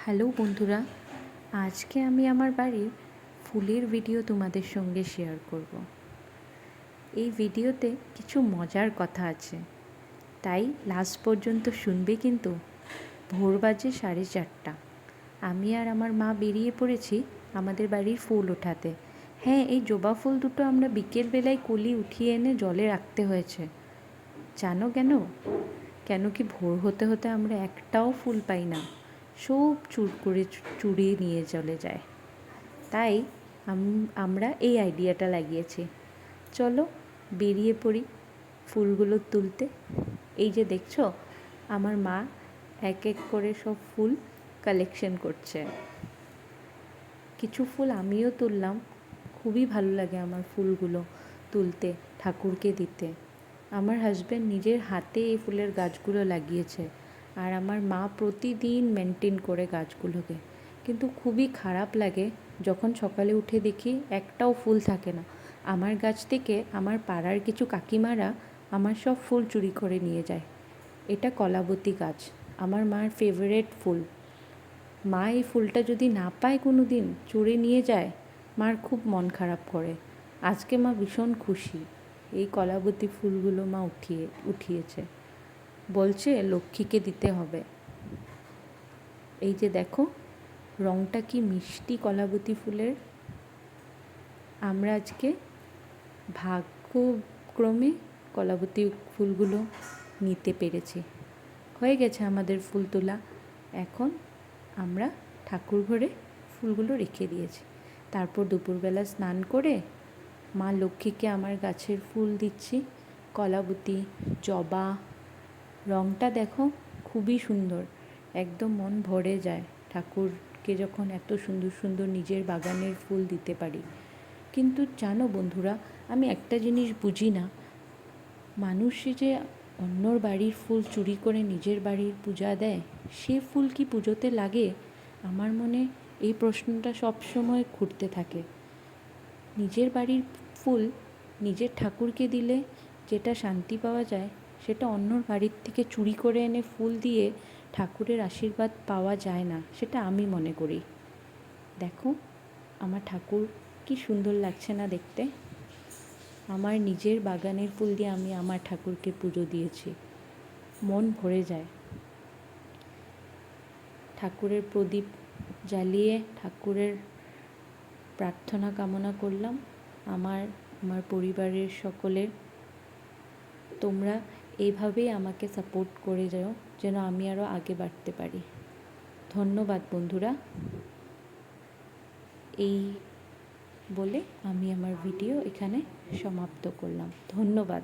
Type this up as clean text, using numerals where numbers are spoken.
Hello বন্ধুরা, আজকে আমি আমার বাড়ির ফুলের ভিডিও তোমাদের সঙ্গে শেয়ার করব। এই ভিডিওতে কিছু মজার কথা আছে, তাই লাস্ট পর্যন্ত শুনবে কিন্তু। ভোর বাজে 4:30। আমি আর আমার মা বেরিয়ে পড়েছি আমাদের বাড়ির ফুল ওঠাতে। হ্যাঁ, এই জবা ফুল দুটো আমরা বিকেলবেলায় কলি উঠিয়ে এনে জলে রাখতে হয়েছে। জানো কেন? কেন কি ভোর হতে হতে আমরা একটাও ফুল পাই না, সব চুরিয়ে নিয়ে চলে যায়। তাই আমরা এই আইডিয়াটা লাগিয়েছি, চলো বেরিয়ে পড়ি ফুলগুলো তুলতে। এই যে দেখছো, আমার মা এক এক করে সব ফুল কালেকশন করছে। কিছু ফুল আমিও তুললাম, খুবই ভালো লাগে আমার ফুলগুলো তুলতে, ঠাকুরকে দিতে। আমার হাজব্যান্ড নিজের হাতে এই ফুলের গাছগুলো লাগিয়েছে, আর আমার মা প্রতিদিন মেনটেন করে গাছগুলোকে। কিন্তু খুবই খারাপ লাগে যখন সকালে উঠে দেখি একটাও ফুল থাকে না। আমার গাছ থেকে আমার পাড়ার কিছু কাকিমারা আমার সব ফুল চুরি করে নিয়ে যায়। এটা কলাবতী গাছ, আমার মার ফেভারেট ফুল। মা এই ফুলটা যদি না পায় কোনো দিন, চুরি নিয়ে যায়, মার খুব মন খারাপ করে। আজকে মা ভীষণ খুশি, এই কলাবতী ফুলগুলো মা উঠিয়েছে, বলছে লক্ষ্মীকে দিতে হবে। এই যে দেখো, রঙটা কি মিষ্টি কলাবতী ফুলের। আমরা আজকে ভাগ্যক্রমে কলাবতী ফুলগুলো নিতে পেরেছি। হয়ে গেছে আমাদের ফুল তোলা। এখন আমরা ঠাকুর ঘরে ফুলগুলো রেখে দিয়েছি। তারপর দুপুরবেলা স্নান করে মা লক্ষ্মীকে আমার গাছের ফুল দিচ্ছি, কলাবতী, জবা। রঙটা দেখো খুবই সুন্দর, একদম মন ভরে যায় ঠাকুরকে যখন এত সুন্দর সুন্দর নিজের বাগানের ফুল দিতে পারি। কিন্তু জানো বন্ধুরা, আমি একটা জিনিস বুঝি না, মানুষ যে অন্যর বাড়ির ফুল চুরি করে নিজের বাড়ির পূজা দেয়, সে ফুল কি পুজোতে লাগে? আমার মনে এই প্রশ্নটা সবসময় ঘুরতে থাকে। নিজের বাড়ির ফুল নিজের ঠাকুরকে দিলে যেটা শান্তি পাওয়া যায়, সেটা অন্যর বাড়ির থেকে চুরি করে এনে ফুল দিয়ে ঠাকুরের আশীর্বাদ পাওয়া যায় না, সেটা আমি মনে করি। দেখো আমার ঠাকুর কি সুন্দর লাগছে না দেখতে। আমার নিজের বাগানের ফুল দিয়ে আমি আমার ঠাকুরকে পুজো দিয়েছি, মন ভরে যায়। ঠাকুরের প্রদীপ জ্বালিয়ে ঠাকুরের প্রার্থনা কামনা করলাম আমার পরিবারের সকলের। তোমরা এইভাবেই আমাকে সাপোর্ট করে যাও, যেন আমি আরও আগে বাড়তে পারি। ধন্যবাদ বন্ধুরা। এই বলে আমি আমার ভিডিও এখানে সমাপ্ত করলাম। ধন্যবাদ।